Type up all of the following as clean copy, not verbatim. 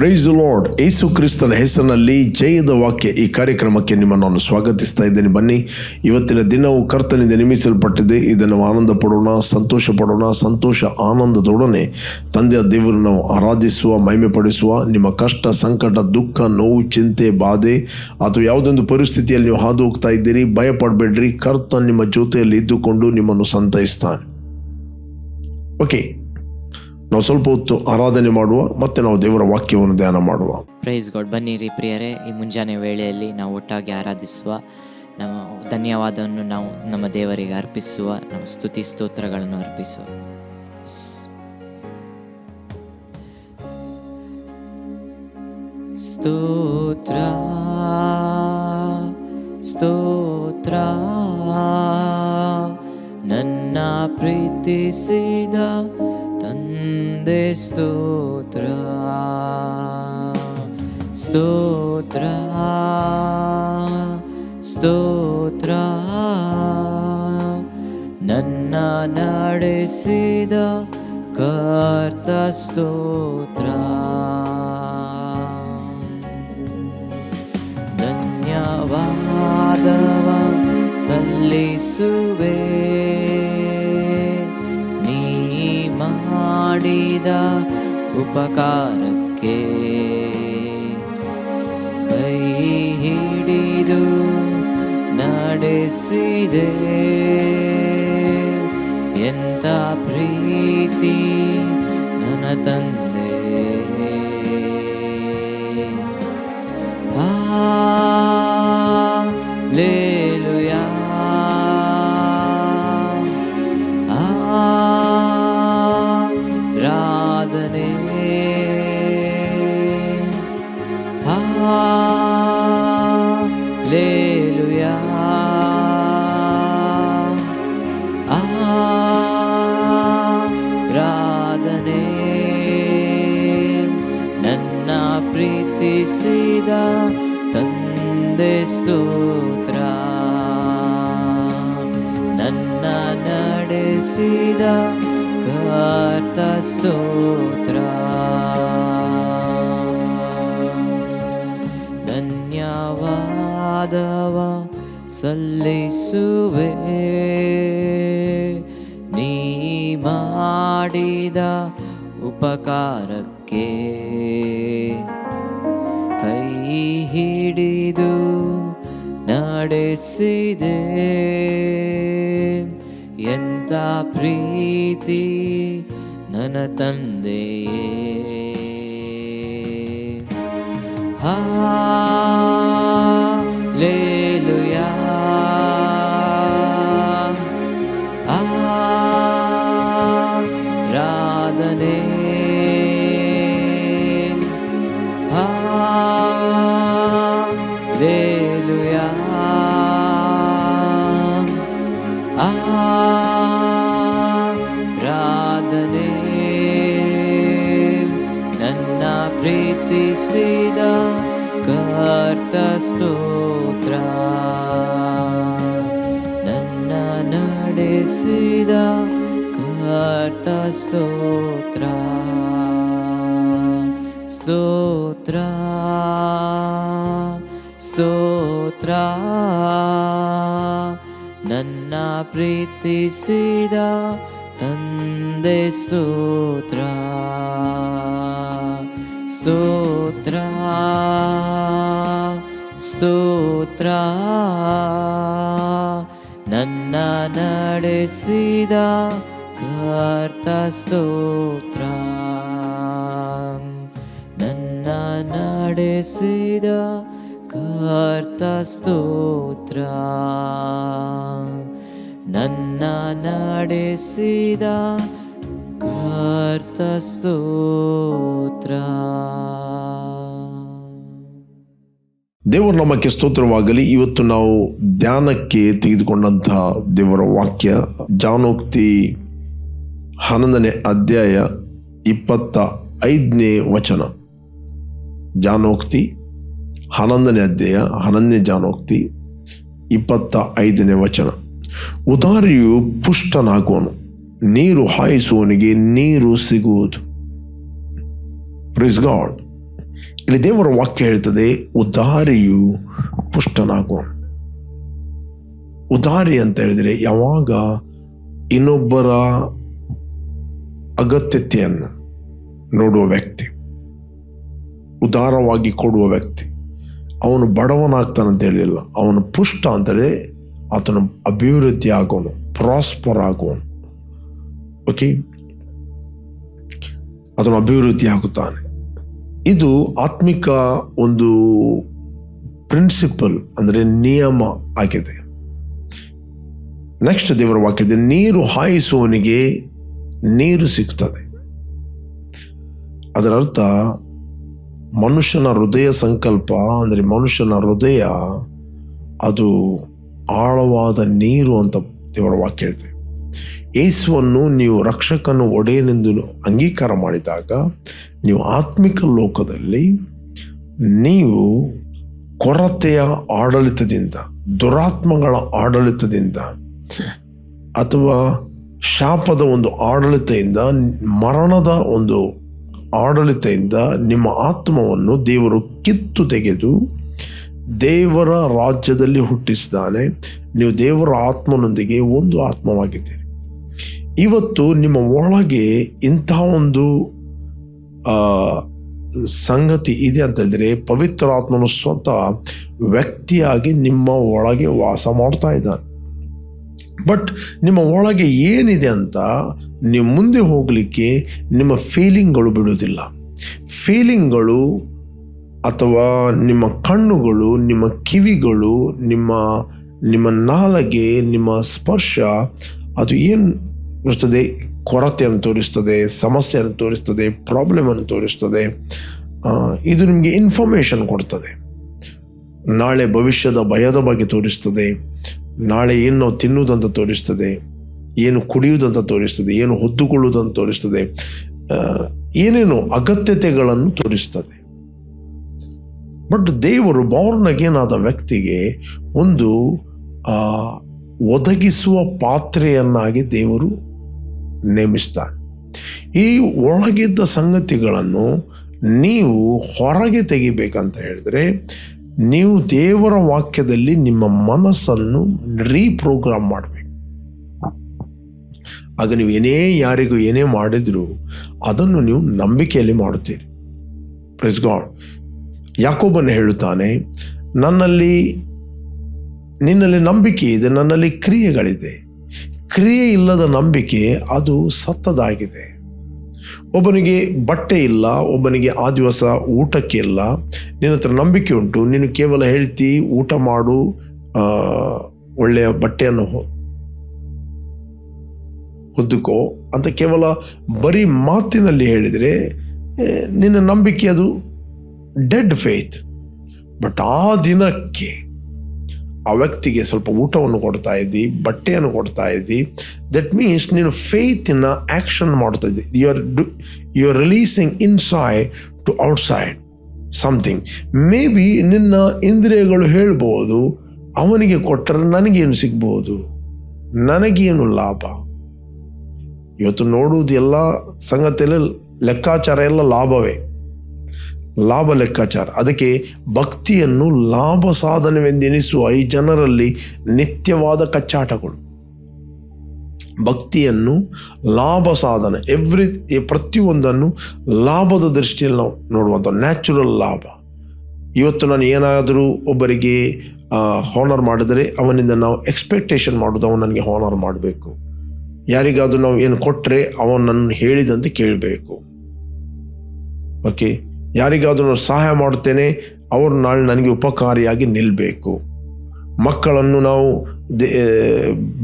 Price the lord. ಯೇಸು ಕ್ರಿಸ್ತನ ಹೆಸರಿನಲ್ಲಿ ಜಯದ ವಾಕ್ಯ ಈ ಕಾರ್ಯಕ್ರಮಕ್ಕೆ ನಿಮ್ಮನ್ನು ನಾನು ಸ್ವಾಗತಿಸ್ತಾ ಇದ್ದೇನೆ. ಬನ್ನಿ, ಇವತ್ತಿನ ದಿನವು ಕರ್ತನಿಂದ ನೇಮಿಸಲ್ಪಟ್ಟಿದೆ. ಇದನ್ನು ಆನಂದ ಪಡೋಣ, ಸಂತೋಷ ಪಡೋಣ. ಸಂತೋಷ ಆನಂದದೊಡನೆ ತಂದೆಯ ದೇವರನ್ನು ನಾವು ಆರಾಧಿಸುವ, ಮಹಿಮೆ ಪಡಿಸುವ. ನಿಮ್ಮ ಕಷ್ಟ, ಸಂಕಟ, ದುಃಖ, ನೋವು, ಚಿಂತೆ, ಬಾಧೆ ಅಥವಾ ಯಾವುದೊಂದು ಪರಿಸ್ಥಿತಿಯಲ್ಲಿ ನೀವು ಹಾದು ಹೋಗ್ತಾ ಇದ್ದೀರಿ, ಭಯಪಡಬೇಡ್ರಿ. ಕರ್ತ ನಿಮ್ಮ ಜೊತೆಯಲ್ಲಿ ಇದ್ದುಕೊಂಡು ನಿಮ್ಮನ್ನು ಸಂತೈಸ್ತಾನೆ. ಓಕೆ, ನಾವು ಸ್ವಲ್ಪ ಹೊತ್ತು ಆರಾಧನೆ ಮಾಡುವ, ಮತ್ತೆ ನಾವು ದೇವರ ವಾಕ್ಯವನ್ನು ಧ್ಯಾನ ಮಾಡುವ. Praise God. ಬನ್ನಿರಿ ಪ್ರಿಯರೇ, ಈ ಮುಂಜಾನೆ ವೇಳೆಯಲ್ಲಿ ನಾವು ಒಟ್ಟಾಗಿ ಆರಾಧಿಸುವ, ನಮ್ಮ ಧನ್ಯವಾದವನ್ನು ನಾವು ನಮ್ಮ ದೇವರಿಗೆ ಅರ್ಪಿಸುವ, ನಮ್ಮ ಸ್ತುತಿ ಸ್ತೋತ್ರಗಳನ್ನು ಅರ್ಪಿಸುವ. ಸ್ತೋತ್ರ ಸ್ತೋತ್ರ ನನ್ನ ಪ್ರೀತಿಸಿದ ತಂದೆ, ಸ್ತೋತ್ರ ಸ್ತೋತ್ರ ಸ್ತೋತ್ರ ನನ್ನ ನಡೆಸಿದ ಕರ್ತ, ಸ್ತೋತ್ರ ಧನ್ಯವಾದವ ಸಲ್ಲಿಸುವೆ ಮಾಡಿದ ಉಪಕಾರಕ್ಕೆ. ಕೈ ಹಿಡಿದು ನಡೆಸಿದೆ, ಎಂಥ ಪ್ರೀತಿ ನನ್ನ ತಂದೆ. ಹಾಲೆಲೂಯಾ, ಹಾಲೆಲೂಯಾ, ಆರಾಧನೆ. ನನ್ನ ಪ್ರೀತಿಸಿದ ತಂದೆ, ಸ್ತೋತ್ರ ನನ್ನ ನಡೆಸಿದ ಕರ್ತ, ಸ್ತೋತ್ರ ಧನ್ಯವಾದವ ಸಲ್ಲಿಸುವೆ ನೀ ಮಾಡಿದ ಉಪಕಾರಕ್ಕೆ. ಕೈ ಹಿಡಿದು ನಡೆಸಿದೆ, ಎಂಥ ಪ್ರೀತಿ ನನ್ನ ತಂದೆಯೇ. ಹಾಲೆಲೂಯಾ, ಆರಾಧನೆ. ಹಾಲೆಲೂಯಾ, ಆರಾಧನೆ. ನನ್ನ ಪ್ರೀತಿಸಿದ ಕರ್ತ, ಸ್ತೋತ್ರ ನನ್ನ ನಡೆಸಿದ ಕರ್ತ, ಸ್ತೋತ್ರ ಸ್ತೋತ್ರ ಸ್ತೋತ್ರ ನನ್ನ ಪ್ರೀತಿಸಿದ ತಂದೆ, ಸ್ತೋತ್ರ ಸ್ತೋತ್ರ ಸ್ತೋತ್ರ ನನ್ನ ನಡೆಸಿದ ಕರ್ತ, ಸ್ತೋತ್ರ ನನ್ನ ನಡೆಸಿದ ಕರ್ತ, ಸ್ತೋತ್ರ ನನ್ನ ನಡೆಸಿದ ಕರ್ತ, ಸ್ತೋತ್ರ. ದೇವರ ನಾಮಕ್ಕೆ ಸ್ತೋತ್ರವಾಗಲಿ. ಇವತ್ತು ನಾವು ಧ್ಯಾನಕ್ಕೆ ತೆಗೆದುಕೊಂಡಂತಹ ದೇವರ ವಾಕ್ಯ ಜಾನೋಕ್ತಿ 11ನೇ ಅಧ್ಯಾಯ 25ನೇ ವಚನ. ಜಾನೋಕ್ತಿ 11ನೇ ಅಧ್ಯಾಯ 11ನೇ ಜಾನೋಕ್ತಿ 25ನೇ ವಚನ. ಉದಾರಿಯು ಪುಷ್ಟನಾಗುವನು, ನೀರು ಹಾಯಿಸುವವನಿಗೆ ನೀರು ಸಿಗುವುದು. Praise God. ಇಲ್ಲಿ ದೇವರ ವಾಕ್ಯ ಹೇಳ್ತದೆ, ಉದಾರಿಯು ಪುಷ್ಟನಾಗುವನು. ಉದಾರಿ ಅಂತ ಹೇಳಿದರೆ ಯಾವಾಗ ಇನ್ನೊಬ್ಬರ ಅಗತ್ಯತೆಯನ್ನು ನೋಡುವ ವ್ಯಕ್ತಿ, ಉದಾರವಾಗಿ ಕೊಡುವ ವ್ಯಕ್ತಿ, ಅವನು ಬಡವನಾಗ್ತಾನಂತ ಹೇಳಿಲ್ಲ, ಅವನು ಪುಷ್ಟ ಅಂತೇಳಿ ಆತನು ಅಭಿವೃದ್ಧಿ ಆಗೋನು, ಪ್ರಾಸ್ಪರ್ ಆಗುವನು. ಓಕೆ, ಅದನ್ನು ಅಭಿವೃದ್ಧಿ ಆಗುತ್ತಾನೆ. ಇದು ಆತ್ಮಿಕ ಒಂದು ಪ್ರಿನ್ಸಿಪಲ್, ಅಂದರೆ ನಿಯಮ ಆಗಿದೆ. ನೆಕ್ಸ್ಟ್ ದೇವರ ವಾಕ್ಯದ, ನೀರು ಹಾಯಿಸುವವನಿಗೆ ನೀರು ಸಿಗ್ತದೆ. ಅದರ ಅರ್ಥ ಮನುಷ್ಯನ ಹೃದಯ ಸಂಕಲ್ಪ, ಅಂದರೆ ಮನುಷ್ಯನ ಹೃದಯ ಅದು ಆಳವಾದ ನೀರು ಅಂತ ದೇವರ ವಾಕ್ಯ ಹೇಳ್ತದೆ. ಯೇಸುವನ್ನು ನೀವು ರಕ್ಷಕನು ಒಡೆಯನೆಂದು ಅಂಗೀಕಾರ ಮಾಡಿದಾಗ ನೀವು ಆತ್ಮಿಕ ಲೋಕದಲ್ಲಿ ನೀವು ಕೊರತೆಯ ಆಡಳಿತದಿಂದ, ದುರಾತ್ಮಗಳ ಆಡಳಿತದಿಂದ ಅಥವಾ ಶಾಪದ ಒಂದು ಆಡಳಿತದಿಂದ, ಮರಣದ ಒಂದು ಆಡಳಿತದಿಂದ ನಿಮ್ಮ ಆತ್ಮವನ್ನು ದೇವರು ಕಿತ್ತು ತೆಗೆದು ದೇವರ ರಾಜ್ಯದಲ್ಲಿ ಹುಟ್ಟಿಸಿದ್ದಾನೆ. ನೀವು ದೇವರ ಆತ್ಮನೊಂದಿಗೆ ಒಂದು ಆತ್ಮವಾಗಿದ್ದೀರಿ. ಇವತ್ತು ನಿಮ್ಮ ಒಳಗೆ ಇಂಥ ಒಂದು ಸಂಗತಿ ಇದೆ ಅಂತ ಹೇಳಿದ್ರೆ, ಪವಿತ್ರ ಆತ್ಮನು ಸ್ವತಃ ವ್ಯಕ್ತಿಯಾಗಿ ನಿಮ್ಮ ಒಳಗೆ ವಾಸ ಮಾಡ್ತಾ ಇದ್ದಾನೆ. ಬಟ್ ನಿಮ್ಮ ಒಳಗೆ ಏನಿದೆ ಅಂತ ನೀವು ಮುಂದೆ ಹೋಗಲಿಕ್ಕೆ ನಿಮ್ಮ ಫೀಲಿಂಗ್ಗಳು ಬಿಡುವುದಿಲ್ಲ. ಫೀಲಿಂಗ್ಗಳು ಅಥವಾ ನಿಮ್ಮ ಕಣ್ಣುಗಳು, ನಿಮ್ಮ ಕಿವಿಗಳು, ನಿಮ್ಮ ನಾಲಿಗೆ, ನಿಮ್ಮ ಸ್ಪರ್ಶ, ಅದು ಏನು ತೋರಿಸ್ತದೆ? ಕೊರತೆಯನ್ನು ತೋರಿಸ್ತದೆ, ಸಮಸ್ಯೆಯನ್ನು ತೋರಿಸ್ತದೆ, ಪ್ರಾಬ್ಲಮನ್ನು ತೋರಿಸ್ತದೆ. ಇದು ನಿಮಗೆ ಇನ್ಫಾರ್ಮೇಷನ್ ಕೊಡ್ತದೆ. ನಾಳೆ ಭವಿಷ್ಯದ ಭಯದ ಬಗ್ಗೆ ತೋರಿಸ್ತದೆ, ನಾಳೆ ಏನು ನಾವು ತಿನ್ನುವುದಂತ ತೋರಿಸ್ತದೆ, ಏನು ಕುಡಿಯುವುದಂತ ತೋರಿಸ್ತದೆ, ಏನು ಹೊದ್ದುಕೊಳ್ಳುವುದಂತ ತೋರಿಸ್ತದೆ, ಏನೇನು ಅಗತ್ಯತೆಗಳನ್ನು ತೋರಿಸ್ತದೆ. ಬಟ್ ದೇವರು ಬಾರ್ನ್ ಅಗೇನ್ ಆದ ವ್ಯಕ್ತಿಗೆ ಒಂದು ಒದಗಿಸುವ ಪಾತ್ರೆಯನ್ನಾಗಿ ದೇವರು ನೇಮಿಸ್ತಾನೆ. ಈ ಒಳಗಿದ್ದ ಸಂಗತಿಗಳನ್ನು ನೀವು ಹೊರಗೆ ತೆಗಿಬೇಕಂತ ಹೇಳಿದ್ರೆ, ನೀವು ದೇವರ ವಾಕ್ಯದಲ್ಲಿ ನಿಮ್ಮ ಮನಸ್ಸನ್ನು ರೀಪ್ರೋಗ್ರಾಮ್ ಮಾಡಬೇಕು. ಆಗ ನೀವು ಯಾರಿಗೂ ಏನೇ ಮಾಡಿದ್ರು ಅದನ್ನು ನೀವು ನಂಬಿಕೆಯಲ್ಲಿ ಮಾಡುತ್ತೀರಿ. Praise God. ಯಾಕೋಬನು ಹೇಳುತ್ತಾನೆ, ನಿನ್ನಲ್ಲಿ ನಂಬಿಕೆ ಇದೆ, ನನ್ನಲ್ಲಿ ಕ್ರಿಯೆಗಳಿದೆ. ಕ್ರಿಯೆ ಇಲ್ಲದ ನಂಬಿಕೆ ಅದು ಸತ್ತದಾಗಿದೆ. ಒಬ್ಬನಿಗೆ ಬಟ್ಟೆ ಇಲ್ಲ, ಒಬ್ಬನಿಗೆ ಆ ದಿವಸ ಊಟಕ್ಕೆ ಇಲ್ಲ, ನಿನ್ನ ಹತ್ರ ನಂಬಿಕೆ ಉಂಟು, ನೀನು ಕೇವಲ ಹೇಳ್ತಿ ಊಟ ಮಾಡು, ಒಳ್ಳೆಯ ಬಟ್ಟೆಯನ್ನು ಹೊದ್ದುಕೋ ಅಂತ ಕೇವಲ ಬರೀ ಮಾತಿನಲ್ಲಿ ಹೇಳಿದರೆ ನಿನ್ನ ನಂಬಿಕೆ ಅದು ಡೆಡ್ ಫೇತ್. ಬಟ್ ಆ ದಿನಕ್ಕೆ ಆ ವ್ಯಕ್ತಿಗೆ ಸ್ವಲ್ಪ ಊಟವನ್ನು ಕೊಡ್ತಾ ಇದ್ದಿ, ಬಟ್ಟೆಯನ್ನು ಕೊಡ್ತಾ ಇದ್ದಿ, ದಟ್ ಮೀನ್ಸ್ ನೀನು ಫೇತಿನ ಆ್ಯಕ್ಷನ್ ಮಾಡ್ತಾ ಇದ್ದಿ. You are releasing inside to outside something. Maybe ನಿನ್ನ ಇಂದ್ರಿಯಗಳು ಹೇಳ್ಬೋದು, ಅವನಿಗೆ ಕೊಟ್ಟರೆ ನನಗೇನು ಸಿಗ್ಬೋದು, ನನಗೇನು ಲಾಭ. ಇವತ್ತು ನೋಡುವುದು ಎಲ್ಲ ಸಂಗತಿಯಲ್ಲಿ ಲೆಕ್ಕಾಚಾರ ಎಲ್ಲ ಲಾಭವೇ, ಲಾಭ ಲೆಕ್ಕಾಚಾರ. ಅದಕ್ಕೆ ಭಕ್ತಿಯನ್ನು ಲಾಭ ಸಾಧನವೆಂದೆನಿಸುವ ಈ ಜನರಲ್ಲಿ ನಿತ್ಯವಾದ ಕಚ್ಚಾಟಗಳು. ಭಕ್ತಿಯನ್ನು ಲಾಭ ಸಾಧನ, ಪ್ರತಿಯೊಂದನ್ನು ಲಾಭದ ದೃಷ್ಟಿಯಲ್ಲಿ ನಾವು ನೋಡುವಂಥ ನ್ಯಾಚುರಲ್ ಲಾಭ. ಇವತ್ತು ನಾನು ಏನಾದರೂ ಒಬ್ಬರಿಗೆ ಹಾನರ್ ಮಾಡಿದರೆ ಅವನಿಂದ ನಾವು ಎಕ್ಸ್ಪೆಕ್ಟೇಷನ್ ಮಾಡೋದು, ಅವನು ನನಗೆ ಹಾನರ್ ಮಾಡಬೇಕು. ಯಾರಿಗಾದರೂ ನಾವು ಏನು ಕೊಟ್ಟರೆ ಅವನನ್ನು ಹೇಳಿದಂತೆ ಕೇಳಬೇಕು. ಓಕೆ, ಯಾರಿಗಾದರೂ ನಾವು ಸಹಾಯ ಮಾಡುತ್ತೇನೆ, ಅವರು ನಾಳೆ ನನಗೆ ಉಪಕಾರಿಯಾಗಿ ನಿಲ್ಲಬೇಕು. ಮಕ್ಕಳನ್ನು ನಾವು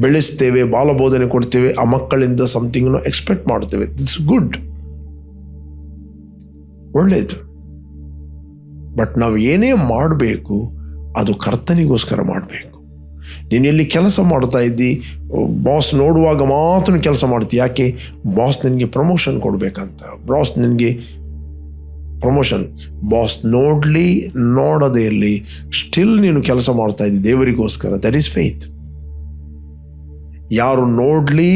ಬೆಳೆಸ್ತೇವೆ, ಬಾಲಬೋಧನೆ ಕೊಡ್ತೇವೆ, ಆ ಮಕ್ಕಳಿಂದ ಸಮಥಿಂಗ್ ಎಕ್ಸ್ಪೆಕ್ಟ್ ಮಾಡ್ತೇವೆ. ದಿಟ್ಸ್ ಗುಡ್, ಒಳ್ಳೆಯದು. ಬಟ್ ನಾವು ಏನೇ ಮಾಡಬೇಕು ಅದು ಕರ್ತನಿಗೋಸ್ಕರ ಮಾಡಬೇಕು. ನೀನು ಎಲ್ಲಿ ಕೆಲಸ ಮಾಡ್ತಾ ಇದ್ದಿ, ಬಾಸ್ ನೋಡುವಾಗ ಮಾತ್ರ ಕೆಲಸ ಮಾಡ್ತೀವಿ. ಯಾಕೆ? ಬಾಸ್ ನಿನಗೆ ಪ್ರಮೋಷನ್ ಕೊಡಬೇಕಂತ. ಬಾಸ್ ನಿನಗೆ ಪ್ರಮೋಷನ್, ಬಾಸ್ ನೋಡಲಿ ನೋಡದೇ ಇರಲಿ, ಸ್ಟಿಲ್ ನೀನು ಕೆಲಸ ಮಾಡ್ತಾ ಇದ್ದಿ ದೇವರಿಗೋಸ್ಕರ. That is faith. ಯಾರು ನೋಡಲಿ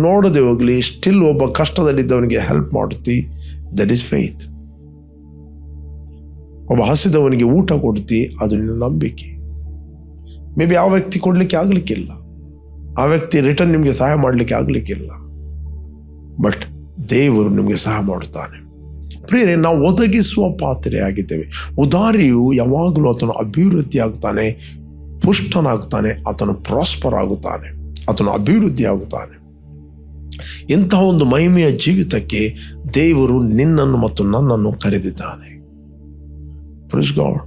ನೋಡದೆ ಹೋಗಲಿ, ಸ್ಟಿಲ್ ಒಬ್ಬ ಕಷ್ಟದಲ್ಲಿದ್ದವನಿಗೆ ಹೆಲ್ಪ್ ಮಾಡುತ್ತಿ, ದಟ್ ಈಸ್ ಫೇತ್. ಒಬ್ಬ ಹಸಿದವನಿಗೆ ಊಟ ಕೊಡ್ತಿ, ಅದು ನಿನ್ನ ನಂಬಿಕೆ. ಮೇ ಬಿ ಆ ವ್ಯಕ್ತಿ ಕೊಡಲಿಕ್ಕೆ ಆಗಲಿಕ್ಕಿಲ್ಲ, ಆ ವ್ಯಕ್ತಿ ರಿಟರ್ನ್ ನಿಮಗೆ ಸಹಾಯ ಮಾಡಲಿಕ್ಕೆ ಆಗಲಿಕ್ಕಿಲ್ಲ, ಬಟ್ ದೇವರು ನಿಮಗೆ ಸಹಾಯ ಮಾಡುತ್ತಾನೆ. ಪ್ರಿಯರೇ, ನಾವು ಒದಗಿಸುವ ಪಾತ್ರೆ ಆಗಿದ್ದೇವೆ. ಉದಾರಿಯು ಯಾವಾಗಲೂ ಆತನು ಅಭಿವೃದ್ಧಿ ಆಗ್ತಾನೆ, ಪುಷ್ಟನಾಗ್ತಾನೆ, ಆತನು ಪ್ರಾಸ್ಪರ್ ಆಗುತ್ತಾನೆ, ಆತನು ಅಭಿವೃದ್ಧಿ ಆಗುತ್ತಾನೆ. ಇಂತಹ ಒಂದು ಮಹಿಮೆಯ ಜೀವಿತಕ್ಕೆ ದೇವರು ನಿನ್ನನ್ನು ಮತ್ತು ನನ್ನನ್ನು ಕರೆದಿದ್ದಾನೆ. Praise God.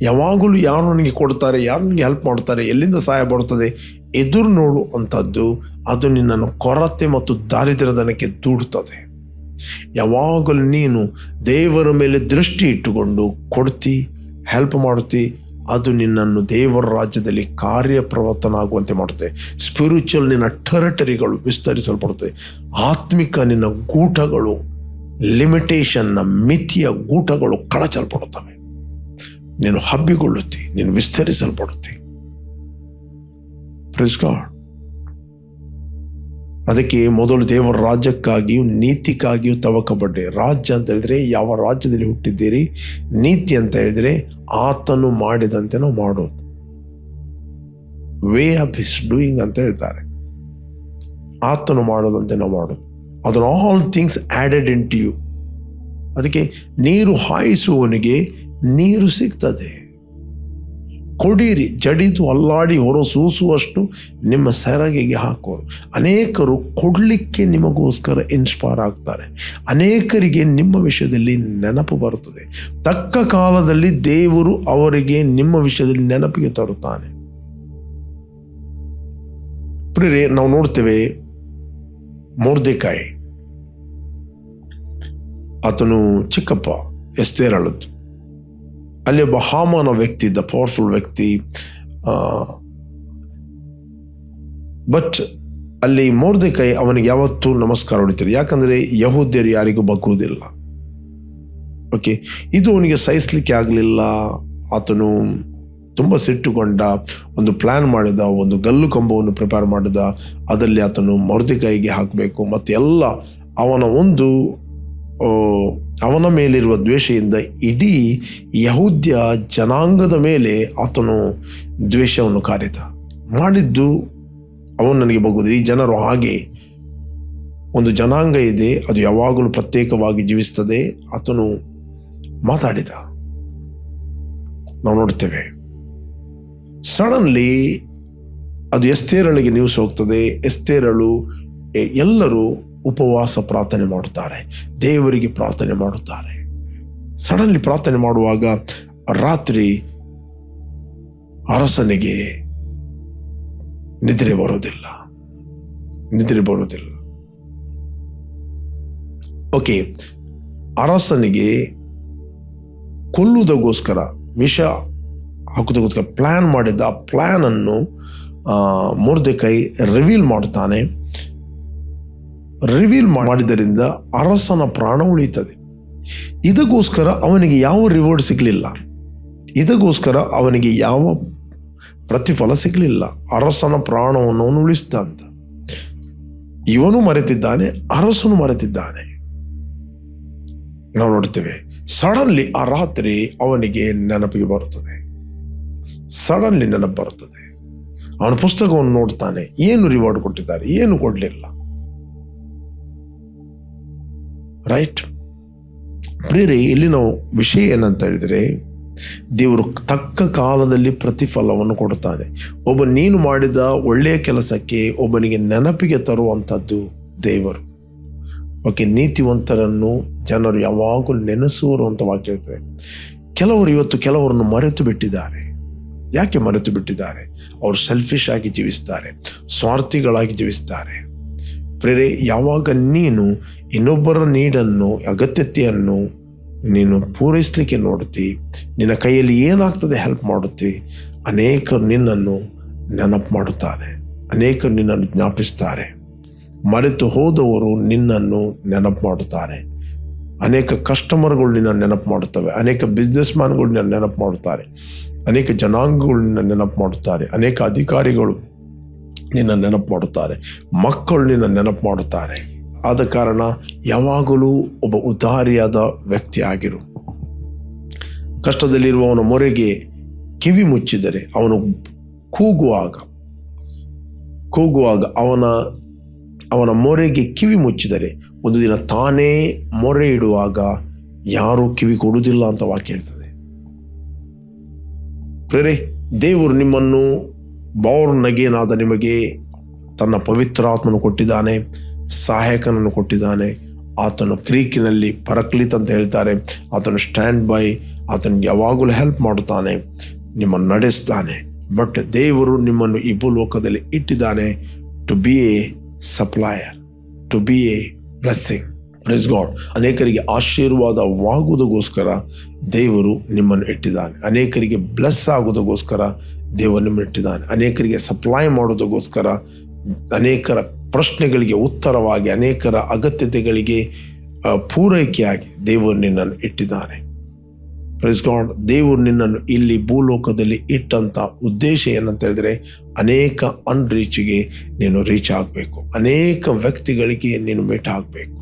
ಯಾವಾಗಲೂ ಯಾರು ನನಗೆ ಕೊಡ್ತಾರೆ, ಯಾರು ನನಗೆ ಹೆಲ್ಪ್ ಮಾಡ್ತಾರೆ, ಎಲ್ಲಿಂದ ಸಹಾಯ ಬರುತ್ತದೆ ಎದುರು ನೋಡುವಂಥದ್ದು, ಅದು ನಿನ್ನನ್ನು ಕೊರತೆ ಮತ್ತು ದಾರಿದ್ರ್ಯದನಕ್ಕೆ ದೂಡುತ್ತದೆ. ಯಾವಾಗಲೂ ನೀನು ದೇವರ ಮೇಲೆ ದೃಷ್ಟಿ ಇಟ್ಟುಕೊಂಡು ಕೊಡ್ತಿ, ಹೆಲ್ಪ್ ಮಾಡುತ್ತಿ, ಅದು ನಿನ್ನನ್ನು ದೇವರ ರಾಜ್ಯದಲ್ಲಿ ಕಾರ್ಯಪ್ರವರ್ತನಾಗುವಂತೆ ಮಾಡುತ್ತೆ. ಸ್ಪಿರಿಚುವಲ್ ನಿನ್ನ ಟೆರಿಟರಿಗಳು ವಿಸ್ತರಿಸಲ್ಪಡುತ್ತೆ. ಆತ್ಮಿಕ ನಿನ್ನ ಗೂಟಗಳು, ಲಿಮಿಟೇಷನ್ನ ಮಿತಿಯ ಗೂಟಗಳು ಕಳಚಲ್ಪಡುತ್ತವೆ. ನೀನು ಹಬ್ಬಿಕೊಳ್ಳುತ್ತಿ, ನೀನು ವಿಸ್ತರಿಸಲ್ಪಡುತ್ತಿ. Praise God. ಅದಕ್ಕೆ ಮೊದಲು ದೇವರ ರಾಜ್ಯಕ್ಕಾಗಿಯೂ ನೀತಿಗಾಗಿಯೂ ತವಕಪಡ್ಡೆ. ರಾಜ್ಯ ಅಂತ ಹೇಳಿದ್ರೆ ಯಾವ ರಾಜ್ಯದಲ್ಲಿ ಹುಟ್ಟಿದ್ದೀರಿ, ನೀತಿ ಅಂತ ಹೇಳಿದ್ರೆ ಆತನು ಮಾಡಿದಂತೆ ನಾವು ಮಾಡೋದು, ವೇ ಆಫ್ ಹಿಸ್ ಡೂಯಿಂಗ್ ಅಂತ ಹೇಳ್ತಾರೆ. ಆತನು ಮಾಡೋದಂತೆ ನಾವು ಮಾಡೋದು. ಅದನ್ನು all things added into you. ಅದಕ್ಕೆ ನೀರು ಹಾಯಿಸುವವನಿಗೆ ನೀರು ಸಿಗ್ತದೆ. ಕೊಡಿರಿ, ಜಡಿದು ಅಲ್ಲಾಡಿ ಹೊರಸೂಸುವಷ್ಟು ನಿಮ್ಮ ಸೆರಗಿಗೆ ಹಾಕೋರು. ಅನೇಕರು ಕೊಡಲಿಕ್ಕೆ ನಿಮಗೋಸ್ಕರ ಇನ್ಸ್ಪೈರ್ ಆಗ್ತಾರೆ. ಅನೇಕರಿಗೆ ನಿಮ್ಮ ವಿಷಯದಲ್ಲಿ ನೆನಪು ಬರುತ್ತದೆ. ತಕ್ಕ ಕಾಲದಲ್ಲಿ ದೇವರು ಅವರಿಗೆ ನಿಮ್ಮ ವಿಷಯದಲ್ಲಿ ನೆನಪಿಗೆ ತರುತ್ತಾನೆ. ಪ್ರಿಯರೇ, ನಾವು ನೋಡ್ತೇವೆ ಮೊರ್ದೆಕಾಯಿ, ಆತನು ಚಿಕ್ಕಪ್ಪ ಎಸ್ತೇರಳದ್ದು. ಅಲ್ಲಿ ಒಬ್ಬ ಹಾಮಾನ ವ್ಯಕ್ತಿ ಇದ್ದ, ಪವರ್ಫುಲ್ ವ್ಯಕ್ತಿ. ಬಟ್ ಅಲ್ಲಿ ಮೊರ್ದೆಕಾಯಿ ಅವನಿಗೆ ಯಾವತ್ತೂ ನಮಸ್ಕಾರ ಹೊಡಿತಾರೆ, ಯಾಕಂದರೆ ಯಹೂದ್ಯರು ಯಾರಿಗೂ ಬಗ್ಗುವುದಿಲ್ಲ. ಓಕೆ, ಇದು ಅವನಿಗೆ ಸಹಿಸಲಿಕ್ಕೆ ಆಗಲಿಲ್ಲ. ಆತನು ತುಂಬ ಸಿಟ್ಟುಕೊಂಡ, ಒಂದು ಪ್ಲ್ಯಾನ್ ಮಾಡಿದ, ಒಂದು ಗಲ್ಲು ಕಂಬವನ್ನು ಪ್ರಿಪೇರ್ ಮಾಡಿದ. ಅದರಲ್ಲಿ ಆತನು ಮೊರ್ದೆಕಾಯಿಗೆ ಹಾಕಬೇಕು, ಮತ್ತು ಎಲ್ಲ ಅವನ ಮೇಲಿರುವ ದ್ವೇಷದಿಂದ ಇಡೀ ಯಹೂದ್ಯ ಜನಾಂಗದ ಮೇಲೆ ಆತನು ದ್ವೇಷವನ್ನು ಕಾರಿದ. ಮಾಡಿದ್ದು ಅವನು ನನಗೆ ಬಗ್ಗುವುದು. ಈ ಜನರು ಹಾಗೆ, ಒಂದು ಜನಾಂಗ ಇದೆ, ಅದು ಯಾವಾಗಲೂ ಪ್ರತ್ಯೇಕವಾಗಿ ಜೀವಿಸ್ತದೆ. ಆತನು ಮಾತಾಡಿದ, ನಾವು ನೋಡ್ತೇವೆ. ಸಡನ್ಲಿ ಅದು ಎಸ್ತೇರಳಿಗೆ ನ್ಯೂಸ್ ಹೋಗ್ತದೆ. ಎಸ್ತೇರಳು ಎಲ್ಲರೂ ಉಪವಾಸ ಪ್ರಾರ್ಥನೆ ಮಾಡುತ್ತಾರೆ, ದೇವರಿಗೆ ಪ್ರಾರ್ಥನೆ ಮಾಡುತ್ತಾರೆ. ಸಡನ್ಲಿ ಪ್ರಾರ್ಥನೆ ಮಾಡುವಾಗ ರಾತ್ರಿ ಅರಸನಿಗೆ ನಿದ್ರೆ ಬರೋದಿಲ್ಲ. ಓಕೆ, ಅರಸನಿಗೆ ಕೊಲ್ಲುವುದಕ್ಕೋಸ್ಕರ, ವಿಷ ಹಾಕುವುದಕ್ಕೋಸ್ಕರ ಪ್ಲ್ಯಾನ್ ಮಾಡಿದ್ದ. ಆ ಪ್ಲ್ಯಾನನ್ನು ಮೊರ್ದೆಕಾಯಿ ರಿವೀಲ್ ಮಾಡ್ತಾನೆ. ರಿವೀಲ್ ಮಾಡಿದ್ದರಿಂದ ಅರಸನ ಪ್ರಾಣ ಉಳಿಯುತ್ತದೆ. ಇದಕ್ಕೋಸ್ಕರ ಅವನಿಗೆ ಯಾವ ರಿವಾರ್ಡ್ ಸಿಗಲಿಲ್ಲ, ಇದಕ್ಕೋಸ್ಕರ ಅವನಿಗೆ ಯಾವ ಪ್ರತಿಫಲ ಸಿಗಲಿಲ್ಲ. ಅರಸನ ಪ್ರಾಣವನ್ನು ಅವನು ಉಳಿಸಿದ ಅಂತ ಇವನು ಮರೆತಿದ್ದಾನೆ, ಅರಸನು ಮರೆತಿದ್ದಾನೆ. ನಾವು ನೋಡ್ತೇವೆ, ಸಡನ್ಲಿ ಆ ರಾತ್ರಿ ಅವನಿಗೆ ನೆನಪಿಗೆ ಬರುತ್ತದೆ. ಸಡನ್ಲಿ ನೆನಪು ಬರುತ್ತದೆ. ಅವನ ಪುಸ್ತಕವನ್ನು ನೋಡ್ತಾನೆ, ಏನು ರಿವಾರ್ಡ್ ಕೊಟ್ಟಿದ್ದಾರೆ, ಏನು ಕೊಡಲಿಲ್ಲ. ರೈಟ್. ಪ್ರಿಯರೇ, ಇಲ್ಲಿ ನಾವು ವಿಷಯ ಏನಂತ ಹೇಳಿದರೆ, ದೇವರು ತಕ್ಕ ಕಾಲದಲ್ಲಿ ಪ್ರತಿಫಲವನ್ನು ಕೊಡುತ್ತಾನೆ. ನೀನು ಮಾಡಿದ ಒಳ್ಳೆಯ ಕೆಲಸಕ್ಕೆ ಒಬ್ಬನಿಗೆ ನೆನಪಿಗೆ ತರುವಂಥದ್ದು ದೇವರು. ಓಕೆ, ನೀತಿವಂತರನ್ನು ಜನರು ಯಾವಾಗಲೂ ನೆನೆಸುವರು ಅಂತ ವಾಕ್ಯ ಇರ್ತದೆ. ಕೆಲವರನ್ನು ಮರೆತು ಬಿಟ್ಟಿದ್ದಾರೆ. ಯಾಕೆ ಮರೆತು ಬಿಟ್ಟಿದ್ದಾರೆ? ಅವರು ಸೆಲ್ಫಿಶ್ ಆಗಿ ಜೀವಿಸ್ತಾರೆ, ಸ್ವಾರ್ಥಿಗಳಾಗಿ ಜೀವಿಸ್ತಾರೆ. ಪ್ರೇರೆ, ಯಾವಾಗ ನೀನು ಇನ್ನೊಬ್ಬರ ನೀಡನ್ನು, ಅಗತ್ಯತೆಯನ್ನು ನೀನು ಪೂರೈಸಲಿಕ್ಕೆ ನೋಡುತ್ತಿ, ನಿನ್ನ ಕೈಯಲ್ಲಿ ಏನಾಗ್ತದೆ ಹೆಲ್ಪ್ ಮಾಡುತ್ತಿ, ಅನೇಕರು ನಿನ್ನನ್ನು ನೆನಪು ಮಾಡುತ್ತಾರೆ, ಅನೇಕರು ನಿನ್ನನ್ನು ಜ್ಞಾಪಿಸ್ತಾರೆ. ಮರೆತು ಹೋದವರು ನಿನ್ನನ್ನು ನೆನಪು ಮಾಡುತ್ತಾರೆ. ಅನೇಕ ಕಸ್ಟಮರ್ಗಳು ನಿನ್ನ ನೆನಪು ಮಾಡುತ್ತವೆ, ಅನೇಕ ಬಿಸ್ನೆಸ್ ಮ್ಯಾನ್ಗಳು ನಿನ್ನ ನೆನಪು ಮಾಡುತ್ತಾರೆ, ಅನೇಕ ಜನಾಂಗಗಳು ನಿನ್ನ ನೆನಪು ಮಾಡುತ್ತಾರೆ, ಅನೇಕ ಅಧಿಕಾರಿಗಳು ನಿನ್ನ ನೆನಪು ಮಾಡುತ್ತಾರೆ, ಮಕ್ಕಳು ನಿನ್ನ ನೆನಪು ಮಾಡುತ್ತಾರೆ. ಆದ ಕಾರಣ ಯಾವಾಗಲೂ ಒಬ್ಬ ಉದಾರಿಯಾದ ವ್ಯಕ್ತಿ ಆಗಿರು. ಕಷ್ಟದಲ್ಲಿರುವವನ ಮೊರೆಗೆ ಕಿವಿ ಮುಚ್ಚಿದರೆ, ಅವನು ಕೂಗುವಾಗ ಅವನ ಮೊರೆಗೆ ಕಿವಿ ಮುಚ್ಚಿದರೆ ಒಂದು ದಿನ ತಾನೇ ಮೊರೆ ಇಡುವಾಗ ಯಾರೂ ಕಿವಿ ಕೊಡುವುದಿಲ್ಲ ಅಂತ ವಾಕ್ಯ ಹೇಳ್ತದೆ. ಪ್ರೇರೆ, ದೇವರು ನಿಮ್ಮನ್ನು ಬಾರ್ನ್ ಅಗೇನ್ ಆದ ನಿಮಗೆ ತನ್ನ ಪವಿತ್ರಾತ್ಮನು ಕೊಟ್ಟಿದ್ದಾನೆ, ಸಹಾಯಕನನ್ನು ಕೊಟ್ಟಿದ್ದಾನೆ. ಆತನು ಗ್ರೀಕಿನಲ್ಲಿ ಪರಕ್ಲಿತ್ ಅಂತ ಹೇಳ್ತಾರೆ. ಆತನು ಸ್ಟ್ಯಾಂಡ್ ಬೈ, ಆತನಿಗೆ ಯಾವಾಗಲೂ ಹೆಲ್ಪ್ ಮಾಡುತ್ತಾನೆ, ನಿಮ್ಮನ್ನು ನಡೆಸ್ತಾನೆ. ಬಟ್ ದೇವರು ನಿಮ್ಮನ್ನು ಈ ಭೂಲೋಕದಲ್ಲಿ ಇಟ್ಟಿದ್ದಾನೆ to be a supplier, to be a blessing. Praise God. ಅನೇಕರಿಗೆ ಆಶೀರ್ವಾದವಾಗುವುದಕ್ಕೋಸ್ಕರ ದೇವರು ನಿಮ್ಮನ್ನು ಇಟ್ಟಿದ್ದಾನೆ. ಅನೇಕರಿಗೆ ಬ್ಲೆಸ್ ಆಗುವುದಕ್ಕೋಸ್ಕರ ದೇವರು ನಿಮ್ಮನ್ನು ಇಟ್ಟಿದ್ದಾನೆ. ಅನೇಕರಿಗೆ ಸಪ್ಲೈ ಮಾಡೋದಕ್ಕೋಸ್ಕರ, ಅನೇಕರ ಪ್ರಶ್ನೆಗಳಿಗೆ ಉತ್ತರವಾಗಿ, ಅನೇಕರ ಅಗತ್ಯತೆಗಳಿಗೆ ಪೂರೈಕೆಯಾಗಿ ದೇವರು ನಿನ್ನನ್ನು ಇಟ್ಟಿದ್ದಾನೆ. Praise God. ದೇವರು ನಿನ್ನನ್ನು ಇಲ್ಲಿ ಭೂಲೋಕದಲ್ಲಿ ಇಟ್ಟಂಥ ಉದ್ದೇಶ ಏನಂತ ಹೇಳಿದ್ರೆ, ಅನೇಕ ಅನ್ರೀಚಿಗೆ ನೀನು ರೀಚ್ ಆಗಬೇಕು, ಅನೇಕ ವ್ಯಕ್ತಿಗಳಿಗೆ ನೀನು ಮೀಟ್ ಆಗಬೇಕು.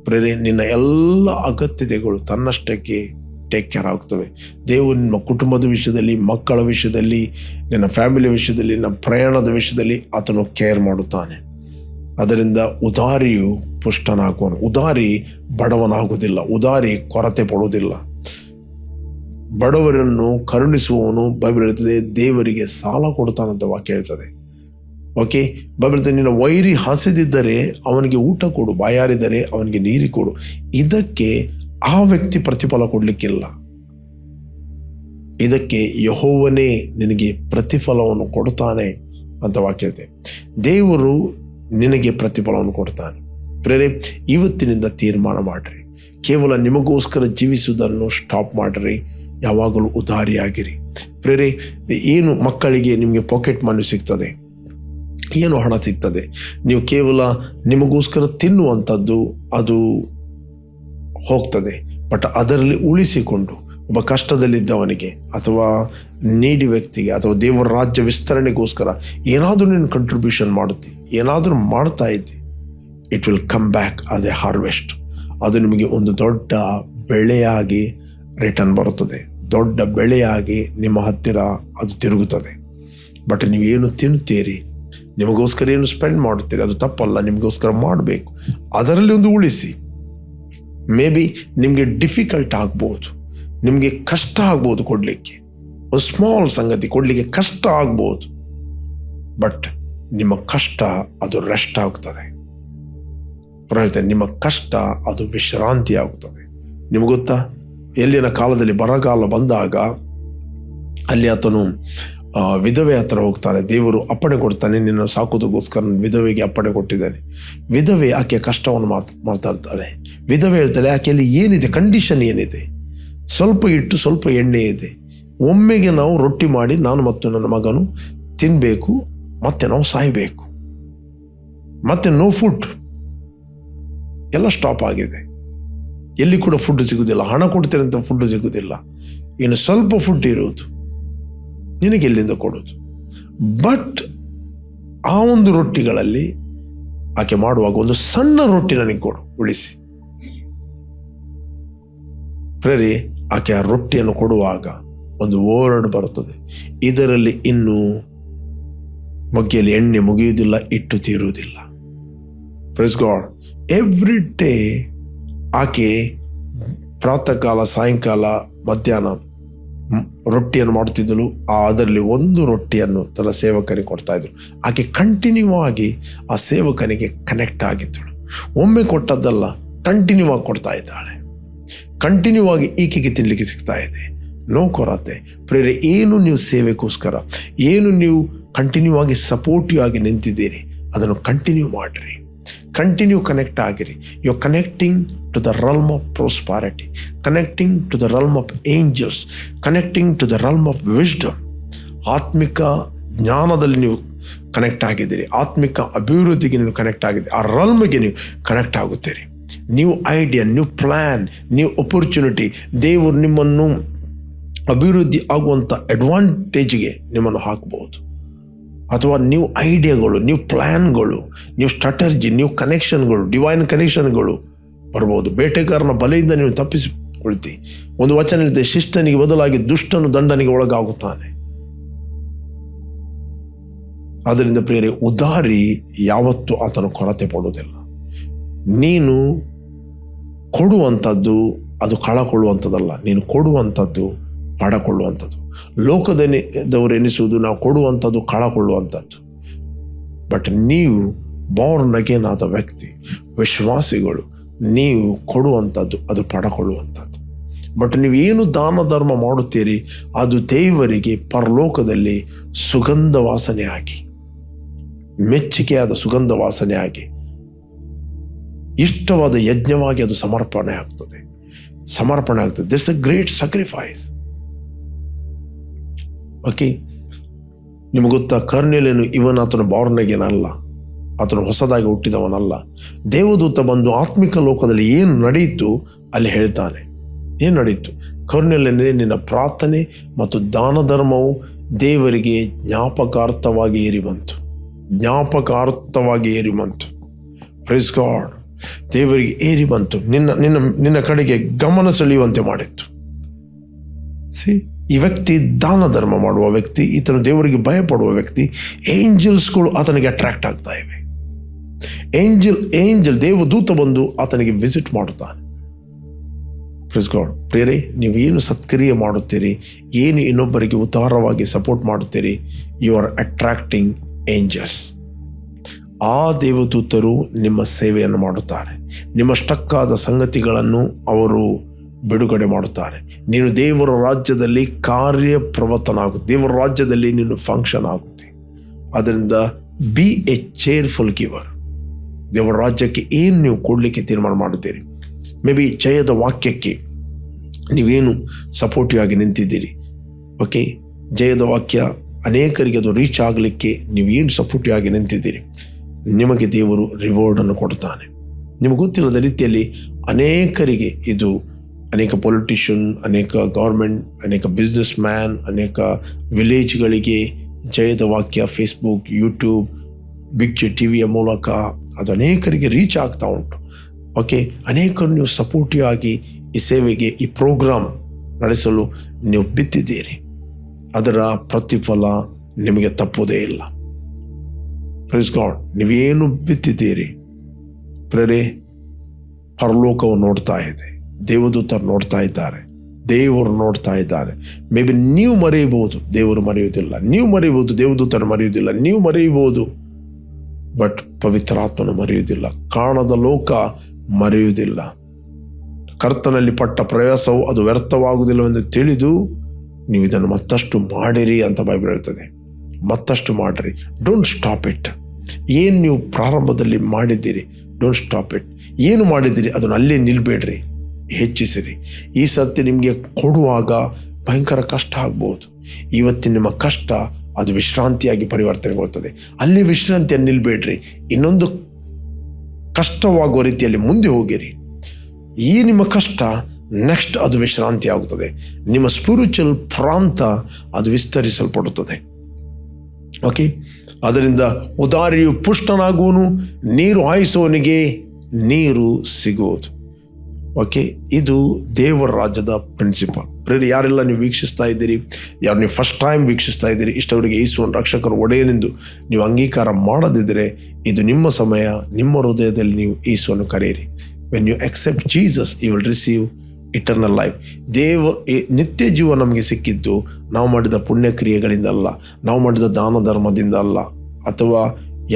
ಪ್ರೇರೆ, ನಿನ್ನ ಎಲ್ಲ ಅಗತ್ಯತೆಗಳು ತನ್ನಷ್ಟಕ್ಕೆ ಟೇಕ್ ಕೇರ್ ಆಗ್ತವೆ. ದೇವರು ನಿಮ್ಮ ಕುಟುಂಬದ ವಿಷಯದಲ್ಲಿ, ಮಕ್ಕಳ ವಿಷಯದಲ್ಲಿ, ನಿನ್ನ ಫ್ಯಾಮಿಲಿ ವಿಷಯದಲ್ಲಿ, ನಿನ್ನ ಪ್ರಯಾಣದ ವಿಷಯದಲ್ಲಿ ಆತನು ಕೇರ್ ಮಾಡುತ್ತಾನೆ. ಅದರಿಂದ ಉದಾರಿಯು ಪುಷ್ಟನಾಗುವನು. ಉದಾರಿ ಬಡವನಾಗುವುದಿಲ್ಲ, ಉದಾರಿ ಕೊರತೆ ಪಡುವುದಿಲ್ಲ. ಬಡವರನ್ನು ಕರುಣಿಸುವವನು ಬೈಬಲ್ ಹೇಳ್ತದೆ ದೇವರಿಗೆ ಸಾಲ ಕೊಡುತ್ತಾನಂತ ವಾಕ್ಯ ಹೇಳ್ತದೆ. ಓಕೆ, ಬೈಬಲ್ ನಿನ್ನ ವೈರಿ ಹಸಿದಿದ್ದರೆ ಅವನಿಗೆ ಊಟ ಕೊಡು, ಬಾಯಾರಿದರೆ ಅವನಿಗೆ ನೀರು ಕೊಡು. ಇದಕ್ಕೆ ಆ ವ್ಯಕ್ತಿ ಪ್ರತಿಫಲ ಕೊಡಲಿಕ್ಕಿಲ್ಲ, ಇದಕ್ಕೆ ಯೆಹೋವನೇ ನಿನಗೆ ಪ್ರತಿಫಲವನ್ನು ಕೊಡುತ್ತಾನೆ ಅಂತ ವಾಕ್ಯ ಇದೆ. ದೇವರು ನಿನಗೆ ಪ್ರತಿಫಲವನ್ನು ಕೊಡ್ತಾನೆ. ಪ್ರೇರೆ, ಇವತ್ತಿನಿಂದ ತೀರ್ಮಾನ ಮಾಡಿರಿ, ಕೇವಲ ನಿಮಗೋಸ್ಕರ ಜೀವಿಸುವುದನ್ನು ಸ್ಟಾಪ್ ಮಾಡಿರಿ. ಯಾವಾಗಲೂ ಉದಾರಿಯಾಗಿರಿ. ಪ್ರೇರೆ, ಏನು ಮಕ್ಕಳಿಗೆ ನಿಮಗೆ ಪಾಕೆಟ್ ಮನಿ ಸಿಗ್ತದೆ, ಏನು ಹಣ ಸಿಗ್ತದೆ, ನೀವು ಕೇವಲ ನಿಮಗೋಸ್ಕರ ತಿನ್ನುವಂಥದ್ದು ಅದು ಹೋಗ್ತದೆ. ಬಟ್ ಅದರಲ್ಲಿ ಉಳಿಸಿಕೊಂಡು ಒಬ್ಬ ಕಷ್ಟದಲ್ಲಿದ್ದವನಿಗೆ ಅಥವಾ ನೀಡಿ ವ್ಯಕ್ತಿಗೆ ಅಥವಾ ದೇವರ ರಾಜ್ಯ ವಿಸ್ತರಣೆಗೋಸ್ಕರ ಏನಾದರೂ ನೀನು ಕಂಟ್ರಿಬ್ಯೂಷನ್ ಮಾಡುತ್ತಿ, ಏನಾದರೂ ಮಾಡ್ತಾ ಇದ್ದಿ, it will come back as A harvest. ಅದು ನಿಮಗೆ ಒಂದು ದೊಡ್ಡ ಬೆಳೆಯಾಗಿ ರಿಟರ್ನ್ ಬರುತ್ತದೆ, ದೊಡ್ಡ ಬೆಳೆಯಾಗಿ ನಿಮ್ಮ ಹತ್ತಿರ ಅದು ತಿರುಗುತ್ತದೆ. ಬಟ್ ನೀವೇನು ತಿನ್ನುತ್ತೀರಿ, ನಿಮಗೋಸ್ಕರ ಏನು ಸ್ಪೆಂಡ್ ಮಾಡುತ್ತೀರಿ, ಅದು ತಪ್ಪಲ್ಲ, ನಿಮಗೋಸ್ಕರ ಮಾಡಬೇಕು. ಅದರಲ್ಲಿ ಒಂದು ಉಳಿಸಿ. ಮೇ ಬಿ ನಿಮಗೆ ಡಿಫಿಕಲ್ಟ್ ಆಗ್ಬೋದು, ನಿಮಗೆ ಕಷ್ಟ ಆಗ್ಬೋದು ಕೊಡಲಿಕ್ಕೆ, ಒಂದು ಸ್ಮಾಲ್ ಸಂಗತಿ ಕೊಡಲಿಕ್ಕೆ ಕಷ್ಟ ಆಗ್ಬೋದು. ಬಟ್ ನಿಮ್ಮ ಕಷ್ಟ ಅದು ರೆಸ್ಟ್ ಆಗ್ತದೆ. ನಿಮ್ಮ ಕಷ್ಟ ಅದು ವಿಶ್ರಾಂತಿ ಆಗುತ್ತದೆ. ನಿಮಗೆ ಗೊತ್ತಾ, ಎಲ್ಲಿನ ಕಾಲದಲ್ಲಿ ಬರಗಾಲ ಬಂದಾಗ ಅಲ್ಲಿ ಆತನು ವಿಧವೆ ಹತ್ರ ಹೋಗ್ತಾನೆ. ದೇವರು ಅಪ್ಪಣೆ ಕೊಡ್ತಾನೆ, ನಿನ್ನ ಸಾಕೋದಕ್ಕೋಸ್ಕರ ವಿಧವೆಗೆ ಅಪ್ಪಣೆ ಕೊಟ್ಟಿದ್ದಾನೆ. ವಿಧವೆ ಆಕೆಯ ಕಷ್ಟವನ್ನು ಮಾತಾಡ್ತಾಳೆ. ವಿಧವೆ ಹೇಳ್ತಾಳೆ, ಆಕೆಯಲ್ಲಿ ಏನಿದೆ, ಕಂಡೀಷನ್ ಏನಿದೆ, ಸ್ವಲ್ಪ ಹಿಟ್ಟು ಸ್ವಲ್ಪ ಎಣ್ಣೆ ಇದೆ, ಒಮ್ಮೆಗೆ ನಾವು ರೊಟ್ಟಿ ಮಾಡಿ ನಾನು ಮತ್ತು ನನ್ನ ಮಗನು ತಿನ್ನಬೇಕು, ಮತ್ತೆ ನಾವು ಸಾಯಬೇಕು, ಮತ್ತೆ ನೋ ಫುಡ್, ಎಲ್ಲ ಸ್ಟಾಪ್ ಆಗಿದೆ, ಎಲ್ಲಿ ಕೂಡ ಫುಡ್ ಸಿಗುವುದಿಲ್ಲ, ಹಣ ಕೊಡ್ತೇನೆ ಅಂತ ಫುಡ್ ಸಿಗುವುದಿಲ್ಲ, ಇನ್ನು ಸ್ವಲ್ಪ ಫುಡ್ ಇರುವುದು, ನಿನಗೆ ಎಲ್ಲಿಂದ ಕೊಡೋದು? ಬಟ್ ಆ ಒಂದು ರೊಟ್ಟಿಗಳಲ್ಲಿ ಆಕೆ ಮಾಡುವಾಗ ಒಂದು ಸಣ್ಣ ರೊಟ್ಟಿ ನನಗೆ ಕೊಡು, ಉಳಿಸಿ. ಪ್ರೇರೆ, ಆಕೆ ಆ ರೊಟ್ಟಿಯನ್ನು ಕೊಡುವಾಗ ಒಂದು ವರ್ಡ್ ಬರುತ್ತದೆ, ಇದರಲ್ಲಿ ಇನ್ನು ಮೊಗ್ಗೆಯಲ್ಲಿ ಎಣ್ಣೆ ಮುಗಿಯುವುದಿಲ್ಲ, ಇಟ್ಟು ತೀರುವುದಿಲ್ಲ. Praise God. ಎವ್ರಿ ಡೇ ಆಕೆ ಪ್ರಾತಃ ಕಾಲ, ಸಾಯಂಕಾಲ, ಮಧ್ಯಾಹ್ನ ರೊಟ್ಟಿಯನ್ನು ಮಾಡುತ್ತಿದ್ದಳು. ಅದರಲ್ಲಿ ಒಂದು ರೊಟ್ಟಿಯನ್ನು ತನ್ನ ಸೇವಕನಿಗೆ ಕೊಡ್ತಾ ಇದ್ರು. ಆಕೆ ಕಂಟಿನ್ಯೂ ಆಗಿ ಆ ಸೇವಕನಿಗೆ ಕನೆಕ್ಟ್ ಆಗಿದ್ದಳು. ಒಮ್ಮೆ ಕೊಟ್ಟದ್ದಲ್ಲ, ಕಂಟಿನ್ಯೂ ಆಗಿ ಕೊಡ್ತಾ ಇದ್ದಾಳೆ. ಕಂಟಿನ್ಯೂ ಆಗಿ ಈಕೆಗೆ ತಿನ್ನಲಿಕ್ಕೆ ಸಿಗ್ತಾ ಇದೆ, ನೋ ಕೊರತೆ. ಪ್ರೇರೆ, ಏನು ನೀವು ಸೇವೆಗೋಸ್ಕರ, ಏನು ನೀವು ಕಂಟಿನ್ಯೂ ಆಗಿ ಸಪೋರ್ಟಿವ್ ಆಗಿ ನಿಂತಿದ್ದೀರಿ, ಅದನ್ನು ಕಂಟಿನ್ಯೂ ಮಾಡಿರಿ, ಕಂಟಿನ್ಯೂ ಕನೆಕ್ಟ್ ಆಗಿರಿ. You are connecting to the realm of prosperity, connecting to the realm of angels, connecting to the realm of wisdom. ಆತ್ಮಿಕ ಜ್ಞಾನದಲ್ಲಿ ನೀವು ಕನೆಕ್ಟ್ ಆಗಿದ್ದೀರಿ, ಆತ್ಮಿಕ ಅಭಿವೃದ್ಧಿಗೆ ನೀವು ಕನೆಕ್ಟ್ ಆಗಿದ್ದೀರಿ, ಆ ರಲ್ಮ್ಗೆ ನೀವು ಕನೆಕ್ಟ್ ಆಗುತ್ತೀರಿ. New idea, new plan, new opportunity, ದೇವರು ನಿಮ್ಮನ್ನು ಅಭಿವೃದ್ಧಿ ಆಗುವಂಥ ಅಡ್ವಾಂಟೇಜ್ಗೆ ನಿಮ್ಮನ್ನು ಹಾಕ್ಬೋದು. ಅಥವಾ ನ್ಯೂ ಐಡಿಯಾಗಳು, ನ್ಯೂ ಪ್ಲ್ಯಾನ್ಗಳು, ನ್ಯೂ ಸ್ಟ್ರಾಟರ್ಜಿ, ನ್ಯೂ ಕನೆಕ್ಷನ್ಗಳು, ಡಿವೈನ್ ಕನೆಕ್ಷನ್ಗಳು ಬರ್ಬೋದು. ಬೇಟೆಗಾರನ ಬಲೆಯಿಂದ ನೀವು ಉಳಿತಿ. ಒಂದು ವಚನ ಇದೆ, ಶಿಷ್ಟನಿಗೆ ಬದಲಾಗಿ ದುಷ್ಟನು ದಂಡನೆಗೆ ಒಳಗಾಗುತ್ತಾನೆ. ಆದ್ದರಿಂದ ಪ್ರಿಯರೇ, ಉದಾರಿ ಯಾವತ್ತೂ ಆತನು ಕೊರತೆ ಪಡುವುದಿಲ್ಲ. ನೀನು ಕೊಡುವಂಥದ್ದು ಅದು ಕಳಕೊಳ್ಳುವಂಥದ್ದಲ್ಲ, ನೀನು ಕೊಡುವಂಥದ್ದು ಪಡಕೊಳ್ಳುವಂಥದ್ದು. ಲೋಕದವರು ಎನಿಸುವುದು ನಾವು ಕೊಡುವಂಥದ್ದು ಕಳಕೊಳ್ಳುವಂಥದ್ದು. ಬಟ್ ನೀವು ಬಾರ್ನ್ ಅಗೇನ್ ಆದ ವ್ಯಕ್ತಿ, ವಿಶ್ವಾಸಿಗಳು, ನೀವು ಕೊಡುವಂಥದ್ದು ಅದು ಪಡಕೊಳ್ಳುವಂಥದ್ದು. ಬಟ್ ನೀವೇನು ದಾನ ಧರ್ಮ ಮಾಡುತ್ತೀರಿ ಅದು ದೇವರಿಗೆ ಪರಲೋಕದಲ್ಲಿ ಸುಗಂಧ ವಾಸನೆ ಆಗಿ, ಮೆಚ್ಚುಗೆಯಾದ ಸುಗಂಧ ವಾಸನೆ ಆಗಿ, ಇಷ್ಟವಾದ ಯಜ್ಞವಾಗಿ ಅದು ಸಮರ್ಪಣೆ ಆಗ್ತದೆ. ದಿಟ್ಸ್ ಅ ಗ್ರೇಟ್ ಸ್ಯಾಕ್ರಿಫೈಸ್. ಓಕೆ, ನಿಮಗೆ ಗೊತ್ತಾ, ಕರ್ನೇಲಿಯನು ಆತನ ಬಾರ್ನಗೇನಲ್ಲ, ಆತನು ಹೊಸದಾಗಿ ಹುಟ್ಟಿದವನಲ್ಲ. ದೇವದೂತ ಬಂದು ಆತ್ಮಿಕ ಲೋಕದಲ್ಲಿ ಏನು ನಡೆಯಿತು ಅಲ್ಲಿ ಹೇಳ್ತಾನೆ. ಏನು ನಡೀತು? ಕರ್ನೇಲಿಯನೇ, ನಿನ್ನ ಪ್ರಾರ್ಥನೆ ಮತ್ತು ದಾನ ಧರ್ಮವು ದೇವರಿಗೆ ಜ್ಞಾಪಕಾರ್ಥವಾಗಿ ಏರಿ ಬಂತು. Praise God. ದೇವರಿಗೆ ಏರಿ ಬಂತು, ನಿನ್ನ ಕಡೆಗೆ ಗಮನ ಸೆಳೆಯುವಂತೆ ಮಾಡಿತ್ತು. ಈ ವ್ಯಕ್ತಿ ದಾನ ಧರ್ಮ ಮಾಡುವ ವ್ಯಕ್ತಿ, ಈತನು ದೇವರಿಗೆ ಭಯಪಡುವ ವ್ಯಕ್ತಿ. ಏಂಜಲ್ಸ್ಗಳು ಆತನಿಗೆ ಅಟ್ರಾಕ್ಟ್ ಆಗ್ತಾ ಇವೆ. ಏಂಜಲ್ ದೇವದೂತ ಬಂದು ಆತನಿಗೆ ವಿಸಿಟ್ ಮಾಡುತ್ತಾನೆ. Please god. ಪ್ರಿಯರೇ, ನೀವೇನು ಸತ್ಕ್ರಿಯೆ ಮಾಡುತ್ತೀರಿ, ಏನು ಇನ್ನೊಬ್ಬರಿಗೆ ಉದಾರವಾಗಿ ಸಪೋರ್ಟ್ ಮಾಡುತ್ತೀರಿ, ಯು ಆರ್ ಅಟ್ರಾಕ್ಟಿಂಗ್ ಏಂಜಲ್ಸ್. ಆ ದೇವದೂತರು ನಿಮ್ಮ ಸೇವೆಯನ್ನು ಮಾಡುತ್ತಾರೆ. ನಿಮ್ಮ ಸ್ಟಕ್ಕಾದ ಸಂಗತಿಗಳನ್ನು ಅವರು ಬಿಡುಗಡೆ ಮಾಡುತ್ತಾರೆ. ನೀನು ದೇವರ ರಾಜ್ಯದಲ್ಲಿ ಕಾರ್ಯಪ್ರವರ್ತನಾಗುತ್ತೆ, ದೇವರ ರಾಜ್ಯದಲ್ಲಿ ನೀನು ಫಂಕ್ಷನ್ ಆಗುತ್ತೆ. ಅದರಿಂದ ಬಿ ಎ ಚೇರ್ಫುಲ್ ಗಿವರ್. ದೇವರ ರಾಜ್ಯಕ್ಕೆ ಏನು ನೀವು ಕೊಡಲಿಕ್ಕೆ ತೀರ್ಮಾನ ಮಾಡುತ್ತೀರಿ? ಮೇ ಬಿ ಜಯದ ವಾಕ್ಯಕ್ಕೆ ನೀವೇನು ಸಪೋರ್ಟಿವ್ ಆಗಿ ನಿಂತಿದ್ದೀರಿ. ಓಕೆ, ಜಯದ ವಾಕ್ಯ ಅನೇಕರಿಗೆ ಅದು ರೀಚ್ ಆಗಲಿಕ್ಕೆ ನೀವೇನು ಸಪೋರ್ಟಿವ್ ಆಗಿ ನಿಂತಿದ್ದೀರಿ, ನಿಮಗೆ ದೇವರು ರಿವಾರ್ಡನ್ನು ಕೊಡ್ತಾನೆ. ನಿಮಗೆ ಗೊತ್ತಿಲ್ಲದ ರೀತಿಯಲ್ಲಿ ಅನೇಕರಿಗೆ ಇದು, ಅನೇಕ ಪೊಲಿಟಿಷಿಯನ್, ಅನೇಕ ಗೌರ್ಮೆಂಟ್, ಅನೇಕ ಬಿಸ್ನೆಸ್ ಮ್ಯಾನ್, ಅನೇಕ ವಿಲೇಜ್ಗಳಿಗೆ ಜಯದ ವಾಕ್ಯ ಫೇಸ್ಬುಕ್, ಯೂಟ್ಯೂಬ್, ಬಿಗ್ ಟಿವಿಯ ಮೂಲಕ ಅದು ಅನೇಕರಿಗೆ ರೀಚ್ ಆಗ್ತಾ ಉಂಟು. ಓಕೆ, ಅನೇಕರು ನೀವು ಸಪೋರ್ಟಿವ್ ಆಗಿ ಈ ಸೇವೆಗೆ, ಈ ಪ್ರೋಗ್ರಾಮ್ ನಡೆಸಲು ನೀವು ಬಿತ್ತಿದ್ದೀರಿ. ಅದರ ಪ್ರತಿಫಲ ನಿಮಗೆ ತಪ್ಪುವುದೇ ಇಲ್ಲ. Praise God. ನೀವೇನು ಬಿತ್ತಿದ್ದೀರಿ ಪ್ರೇರೆ, ಪರಲೋಕವು ನೋಡ್ತಾ ಇದೆ, ದೇವದೂತರು ನೋಡ್ತಾ ಇದ್ದಾರೆ, ದೇವರು ನೋಡ್ತಾ ಇದ್ದಾರೆ. ಮೇ ಬಿ ನೀವು ಮರೆಯಬಹುದು, ದೇವರು ಮರೆಯುವುದಿಲ್ಲ. ನೀವು ಮರೆಯಬಹುದು, ದೇವದೂತರು ಮರೆಯುವುದಿಲ್ಲ. ನೀವು ಮರೆಯಬಹುದು, ಬಟ್ ಪವಿತ್ರಾತ್ಮನು ಮರೆಯುವುದಿಲ್ಲ. ಕಾಣದ ಲೋಕ ಮರೆಯುವುದಿಲ್ಲ. ಕರ್ತನಲ್ಲಿ ಪಟ್ಟ ಪ್ರಯಾಸವು ಅದು ವ್ಯರ್ಥವಾಗುವುದಿಲ್ಲವೆಂದು ತಿಳಿದು ನೀವು ಇದನ್ನು ಮತ್ತಷ್ಟು ಮಾಡಿರಿ ಅಂತ ಬೈಬಲ್ ಹೇಳ್ತದೆ. ಮತ್ತಷ್ಟು ಮಾಡಿರಿ. Don't stop it. ಏನು ನೀವು ಪ್ರಾರಂಭದಲ್ಲಿ ಮಾಡಿದ್ದೀರಿ, ಡೋಂಟ್ ಸ್ಟಾಪ್ ಇಟ್. ಏನು ಮಾಡಿದ್ದೀರಿ ಅದನ್ನು ಅಲ್ಲೇ ನಿಲ್ಬೇಡ್ರಿ, ಹೆಚ್ಚಿಸಿರಿ. ಈ ಸರ್ತಿ ನಿಮಗೆ ಕೊಡುವಾಗ ಭಯಂಕರ ಕಷ್ಟ ಆಗ್ಬೋದು. ಇವತ್ತಿನ ನಿಮ್ಮ ಕಷ್ಟ ಅದು ವಿಶ್ರಾಂತಿಯಾಗಿ ಪರಿವರ್ತನೆಗೊಳ್ತದೆ. ಅಲ್ಲಿ ವಿಶ್ರಾಂತಿಯನ್ನು ನಿಲ್ಬೇಡ್ರಿ, ಇನ್ನೊಂದು ಕಷ್ಟವಾಗುವ ರೀತಿಯಲ್ಲಿ ಮುಂದೆ ಹೋಗಿರಿ. ಈ ನಿಮ್ಮ ಕಷ್ಟ ನೆಕ್ಸ್ಟ್ ಅದು ವಿಶ್ರಾಂತಿ ಆಗುತ್ತದೆ. ನಿಮ್ಮ ಸ್ಪಿರಿಚುವಲ್ ಪ್ರಾಂತ ಅದು ವಿಸ್ತರಿಸಲ್ಪಡುತ್ತದೆ. ಓಕೆ, ಅದರಿಂದ ಉದಾರಿಯು ಪುಷ್ಟನಾಗುವನು, ನೀರು ಹಾಯಿಸುವವನಿಗೆ ನೀರು ಸಿಗುವುದು. ಓಕೆ, ಇದು ದೇವರ ರಾಜ್ಯದ ಪ್ರಿನ್ಸಿಪಲ್. ಪ್ರೇರಿ, ಯಾರೆಲ್ಲ ನೀವು ವೀಕ್ಷಿಸ್ತಾ ಇದ್ದೀರಿ, ಯಾರು ನೀವು ಫಸ್ಟ್ ಟೈಮ್ ವೀಕ್ಷಿಸ್ತಾ ಇದ್ದೀರಿ, ಇಷ್ಟವರಿಗೆ ಯೇಸುವನ್ನು ರಕ್ಷಕರು ಒಡೆಯನೆಂದು ನೀವು ಅಂಗೀಕಾರ ಮಾಡದಿದ್ದರೆ ಇದು ನಿಮ್ಮ ಸಮಯ. ನಿಮ್ಮ ಹೃದಯದಲ್ಲಿ ನೀವು ಯೇಸುವನ್ನು ಕರೆಯಿರಿ. When you accept Jesus, you will receive eternal life. ನಿತ್ಯ ಜೀವ ನಮಗೆ ಸಿಕ್ಕಿದ್ದು ನಾವು ಮಾಡಿದ ಪುಣ್ಯಕ್ರಿಯೆಗಳಿಂದ ಅಲ್ಲ, ನಾವು ಮಾಡಿದ ದಾನ ಧರ್ಮದಿಂದ ಅಲ್ಲ, ಅಥವಾ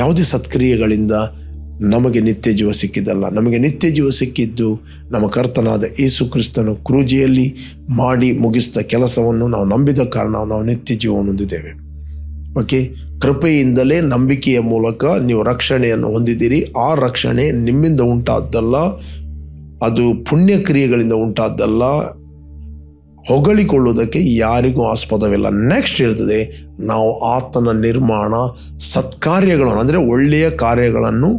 ಯಾವುದೇ ಸತ್ಕ್ರಿಯೆಗಳಿಂದ ನಮಗೆ ನಿತ್ಯ ಜೀವ ಸಿಕ್ಕಿದ್ದಲ್ಲ. ನಮಗೆ ನಿತ್ಯ ಜೀವ ಸಿಕ್ಕಿದ್ದು ನಮ್ಮ ಕರ್ತನಾದ ಯೇಸು ಕ್ರಿಸ್ತನು ಕ್ರೂಜಿಯಲ್ಲಿ ಮಾಡಿ ಮುಗಿಸಿದ ಕೆಲಸವನ್ನು ನಾವು ನಂಬಿದ ಕಾರಣ ನಾವು ನಿತ್ಯ ಜೀವವನ್ನು ಹೊಂದಿದ್ದೇವೆ. ಓಕೆ, ಕೃಪೆಯಿಂದಲೇ ನಂಬಿಕೆಯ ಮೂಲಕ ನೀವು ರಕ್ಷಣೆಯನ್ನು ಹೊಂದಿದ್ದೀರಿ. ಆ ರಕ್ಷಣೆ ನಿಮ್ಮಿಂದ ಉಂಟಾದ್ದಲ್ಲ, ಅದು ಪುಣ್ಯಕ್ರಿಯೆಗಳಿಂದ ಉಂಟಾದ್ದಲ್ಲ. ಹೊಗಳಿಕೊಳ್ಳುವುದಕ್ಕೆ ಯಾರಿಗೂ ಆಸ್ಪದವಿಲ್ಲ. ನೆಕ್ಸ್ಟ್ ಹೇಳ್ತದೆ, ನಾವು ಆತನ ನಿರ್ಮಾಣ ಸತ್ಕಾರ್ಯಗಳನ್ನು, ಅಂದರೆ ಒಳ್ಳೆಯ ಕಾರ್ಯಗಳನ್ನು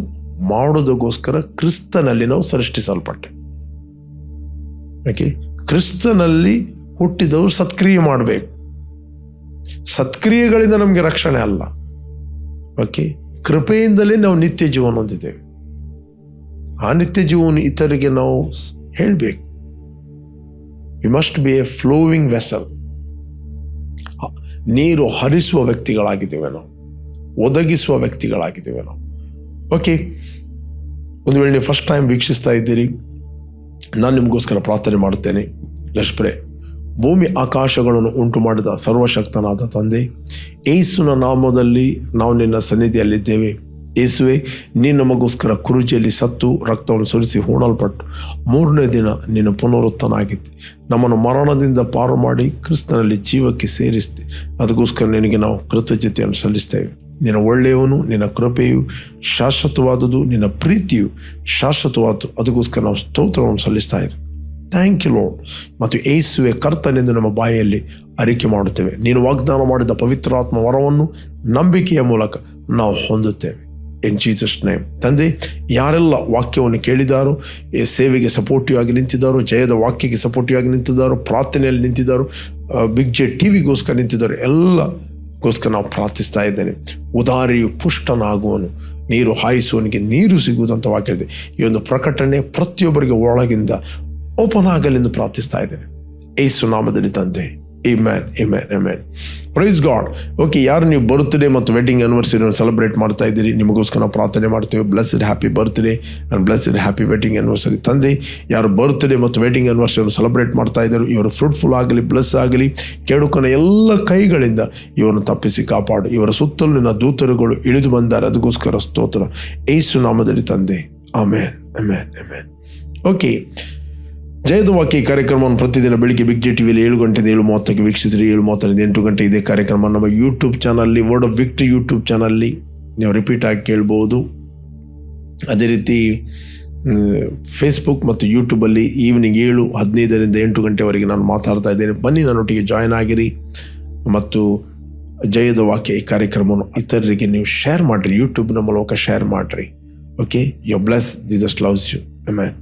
ಮಾಡೋದಕ್ಕೋಸ್ಕರ ಕ್ರಿಸ್ತನಲ್ಲಿ ನಾವು ಸೃಷ್ಟಿಸಲ್ಪಟ್ಟೆ. ಓಕೆ, ಕ್ರಿಸ್ತನಲ್ಲಿ ಹುಟ್ಟಿದವರು ಸತ್ಕ್ರಿಯೆ ಮಾಡಬೇಕು. ಸತ್ಕ್ರಿಯೆಗಳಿಂದ ನಮಗೆ ರಕ್ಷಣೆ ಅಲ್ಲ. ಓಕೆ, ಕೃಪೆಯಿಂದಲೇ ನಾವು ನಿತ್ಯ ಜೀವನ ಹೊಂದಿದ್ದೇವೆ. ಆ ನಿತ್ಯ ಜೀವನ ಇತರಿಗೆ ನಾವು ಹೇಳಬೇಕು. We must be A flowing vessel. ನೀರು ಹರಿಸುವ ವ್ಯಕ್ತಿಗಳಾಗಿದ್ದೇವೆ ನಾವು, ಒದಗಿಸುವ ವ್ಯಕ್ತಿಗಳಾಗಿದ್ದೇವೆ ನಾವು. ಓಕೆ, ಒಂದು ವೇಳೆ ನೀವು ಫಸ್ಟ್ ಟೈಮ್ ವೀಕ್ಷಿಸ್ತಾ ಇದ್ದೀರಿ, ನಾನು ನಿಮಗೋಸ್ಕರ ಪ್ರಾರ್ಥನೆ ಮಾಡುತ್ತೇನೆ. Let's pray. ಭೂಮಿ ಆಕಾಶಗಳನ್ನು ಉಂಟು ಮಾಡಿದ ಸರ್ವಶಕ್ತನಾದ ತಂದೆ, ಯೇಸುವಿನ ನಾಮದಲ್ಲಿ ನಾವು ನಿನ್ನ ಸನ್ನಿಧಿಯಲ್ಲಿದ್ದೇವೆ. ಯೇಸುವೆ, ನೀನು ನಮಗೋಸ್ಕರ ಕುರುಜಿಯಲ್ಲಿ ಸತ್ತು ರಕ್ತವನ್ನು ಸುರಿಸಿ ಹೂಣಲ್ಪಟ್ಟು ಮೂರನೇ ದಿನ ನಿನ್ನ ಪುನರುತ್ಥಾನಾಗಿದ್ದೆ. ನಮ್ಮನ್ನು ಮರಣದಿಂದ ಪಾರು ಮಾಡಿ ಕ್ರಿಸ್ತನಲ್ಲಿ ಜೀವಕ್ಕೆ ಸೇರಿಸಿದೆ. ಅದಕ್ಕೋಸ್ಕರ ನಿನಗೆ ನಾವು ಕೃತಜ್ಞತೆಯನ್ನು ಸಲ್ಲಿಸ್ತೇವೆ. ನಿನ್ನ ಒಳ್ಳೆಯವನು, ನಿನ್ನ ಕೃಪೆಯು ಶಾಶ್ವತವಾದುದು, ನಿನ್ನ ಪ್ರೀತಿಯು ಶಾಶ್ವತವಾದ್ದು. ಅದಕ್ಕೋಸ್ಕರ ನಾವು ಸ್ತೋತ್ರವನ್ನು ಸಲ್ಲಿಸ್ತಾ ಇದ್ದೇವೆ. Thank you Lord. ಮತ್ತು ಯೇಸುವೆ ಕರ್ತನೆಂದು ನಮ್ಮ ಬಾಯಲ್ಲಿ ಅರಿಕೆ ಮಾಡುತ್ತೇವೆ. ನೀನು ವಾಗ್ದಾನ ಮಾಡಿದ ಪವಿತ್ರಾತ್ಮ ವರವನ್ನು ನಂಬಿಕೆಯ ಮೂಲಕ ನಾವು ಹೊಂದುತ್ತೇವೆ. ಇನ್ ಜೀಸಸ್ ನೇಮ್. ತಂದೆ, ಯಾರೆಲ್ಲ ವಾಕ್ಯವನ್ನು ಕೇಳಿದಾರೋ, ಈ ಸೇವೆಗೆ ಸಪೋರ್ಟಿವ್ ಆಗಿ ನಿಂತಿದ್ದಾರೋ, ಜಯದ ವಾಕ್ಯಕ್ಕೆ ಸಪೋರ್ಟಿವ್ ಆಗಿ ನಿಂತಿದ್ದಾರೋ, ಪ್ರಾರ್ಥನೆಯಲ್ಲಿ ನಿಂತಿದ್ದಾರೋ, ಬಿಗ್ ಜೆ ಟಿವಿಗೋಸ್ಕರ ನಿಂತಿದ್ದಾರೋ, ಎಲ್ಲಗೋಸ್ಕರ ನಾವು ಪ್ರಾರ್ಥಿಸ್ತಾ ಇದ್ದೇನೆ. ಉದಾರಿಯು ಪುಷ್ಟನಾಗುವನು, ನೀರು ಹಾಯಿಸುವನಿಗೆ ನೀರು ಸಿಗುವುದಂತ ವಾಕ್ಯ ಇದೆ. ಈ ಒಂದು ಪ್ರಕಟಣೆ ಪ್ರತಿಯೊಬ್ಬರಿಗೆ ಒಳಗಿಂದ ಓಪನ್ ಆಗಲೆಂದು ಪ್ರಾರ್ಥಿಸ್ತಾ ಇದ್ದೇನೆ ಯೇಸು ನಾಮದಲ್ಲಿ ತಂದೆ. Amen, amen, amen. Praise God. Okay, ಯಾರು ನೀವು ಬರ್ತ್ಡೇ ಮತ್ತು ವೆಡ್ಡಿಂಗ್ ಆ್ಯನಿವರ್ಸರಿಯನ್ನು ಸೆಲೆಬ್ರೇಟ್ ಮಾಡ್ತಾ ಇದ್ದೀರಿ, ನಿಮಗೋಸ್ಕರ ನಾವು ಪ್ರಾರ್ಥನೆ ಮಾಡ್ತೇವೆ. Blessed happy birthday and blessed happy wedding anniversary. ತಂದೆ, ಯಾರು ಬರ್ತ್ಡೇ ಮತ್ತು ವೆಡ್ಡಿಂಗ್ ಆ್ಯನಿವರ್ಸರಿಯನ್ನು ಸೆಲೆಬ್ರೇಟ್ ಮಾಡ್ತಾ ಇದ್ದಾರೆ, ಇವರು ಫ್ರೂಟ್ಫುಲ್ ಆಗಲಿ, ಬ್ಲೆಸ್ ಆಗಲಿ. ಕೆಡುಕನ ಎಲ್ಲ ಕೈಗಳಿಂದ ಇವರನ್ನು ತಪ್ಪಿಸಿ ಕಾಪಾಡು. ಇವರ ಸುತ್ತಲೂ ನಿನ್ನ ದೂತರುಗಳು ಇಳಿದು ಬಂದ್ದಾರೆ. ಅದಕ್ಕೋಸ್ಕರ ಸ್ತೋತ್ರ ಯೇಸು ನಾಮದಲ್ಲಿ ತಂದೆ. Amen, amen, amen. ಓಕೆ, ಜಯದ ವಾಕ್ಯ ಕಾರ್ಯಕ್ರಮವನ್ನು ಪ್ರತಿದಿನ ಬೆಳಿಗ್ಗೆ ಬಿಗ್ ಜೆ ಟಿವಿಯಲ್ಲಿ 7 ಗಂಟೆಯಿಂದ 7:30ಕ್ಕೆ ವೀಕ್ಷಿಸಿರಿ. 7:30ರಿಂದ 8 ಗಂಟೆ ಇದೇ ಕಾರ್ಯಕ್ರಮ ನಮ್ಮ ಯೂಟ್ಯೂಬ್ ಚಾನಲ್ಲಿ, ವರ್ಡ್ ಆಫ್ ವಿಕ್ಟರಿ ಯೂಟ್ಯೂಬ್ ಚಾನಲ್ಲಿ ನೀವು ರಿಪೀಟ್ ಆಗಿ ಕೇಳ್ಬೋದು. ಅದೇ ರೀತಿ ಫೇಸ್ಬುಕ್ ಮತ್ತು ಯೂಟ್ಯೂಬಲ್ಲಿ ಈವ್ನಿಂಗ್ 7:15ರಿಂದ 8 ಗಂಟೆವರೆಗೆ ನಾನು ಮಾತಾಡ್ತಾ ಇದ್ದೇನೆ. ಬನ್ನಿ, ನನ್ನೊಟ್ಟಿಗೆ ಜಾಯ್ನ್ ಆಗಿರಿ ಮತ್ತು ಜಯದ ವಾಕ್ಯ ಈ ಕಾರ್ಯಕ್ರಮವನ್ನು ಇತರರಿಗೆ ನೀವು ಶೇರ್ ಮಾಡಿರಿ, ಯೂಟ್ಯೂಬ್ನ ಮೂಲಕ ಶೇರ್ ಮಾಡಿರಿ. Okay, you bless, Jesus loves you. Amen.